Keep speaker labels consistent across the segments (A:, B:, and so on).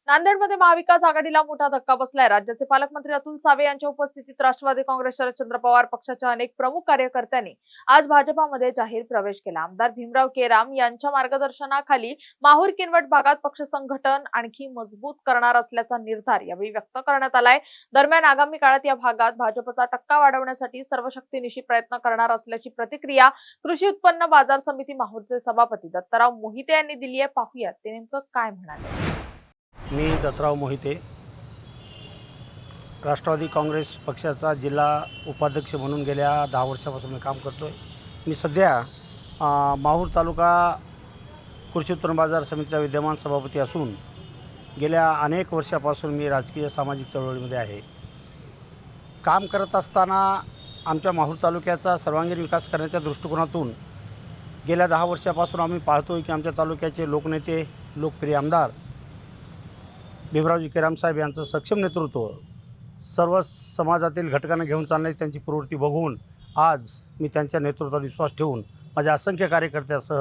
A: नांदेडमध्ये महाविकास आघाडीला मोठा धक्का बसलाय। राज्याचे पालकमंत्री अतुल सावे यांच्या उपस्थितीत राष्ट्रवादी काँग्रेस शरदचंद्र पवार पक्षाच्या अनेक प्रमुख कार्यकर्त्यांनी आज भाजपामध्ये जाहीर प्रवेश केला। आमदार भीमराव केराम यांच्या मार्गदर्शनाखाली माहूर किनवट भागात पक्ष संघटन आणखी मजबूत करणार असल्याचा निर्धार यावेळी व्यक्त करण्यात आलाय। दरम्यान आगामी काळात या भागात भाजपचा टक्का वाढवण्यासाठी सर्व शक्तीनिशी प्रयत्न करणार असल्याची प्रतिक्रिया कृषी उत्पन्न बाजार समिती माहूरचे सभापती दत्ताराव मोहिते यांनी दिली आहे। पाहूयात ते नेमकं काय म्हणाले।
B: मी दत्ताराव मोहिते, राष्ट्रवादी काँग्रेस पक्षाचा जिल्हा उपाध्यक्ष म्हणून गेल्या 10 वर्षापासून मी काम करतो आहे। मी सध्या माहूर तालुका कृषी उत्पन्न बाजार समितीचा विद्यमान सभापती असून गेल्या अनेक वर्षापासून मी राजकीय सामाजिक चळवळीमध्ये आहे। काम करत असताना आमच्या माहूर तालुक्याचा सर्वांगीण विकास करण्याच्या दृष्टिकोनातून गेल्या 10 वर्षापासून आम्ही पाहतोय की आमच्या तालुक्याचे लोकनेते, लोकप्रिय आमदार भीमरावजी केराम साहेब यांचं सक्षम नेतृत्व, सर्व समाजातील घटकांना घेऊन चालण्याची त्यांची प्रवृत्ती बघून आज मी त्यांच्या नेतृत्वावर विश्वास ठेवून माझ्या असंख्य कार्यकर्त्यासह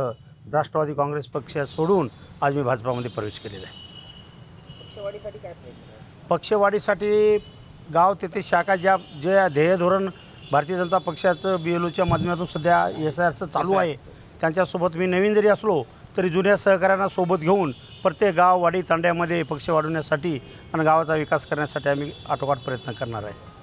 B: राष्ट्रवादी काँग्रेस पक्ष सोडून आज मी भाजपामध्ये प्रवेश केलेला आहे।
C: पक्षवाढीसाठी काय प्रयत्न?
B: पक्षवाढीसाठी गाव तेथे शाखा जे ध्येय धोरण भारतीय जनता पक्षाचं BLOच्या माध्यमातून सध्या SIRचं चालू आहे, त्यांच्यासोबत मी नवीन जरी असलो तरी जुन्या सहकाऱ्यांना सोबत घेऊन प्रत्येक गाव वाडी तांड्यामध्ये पक्ष वाढवण्यासाठी आणि गावाचा विकास करण्यासाठी आम्ही आटोकाट प्रयत्न करणार आहे।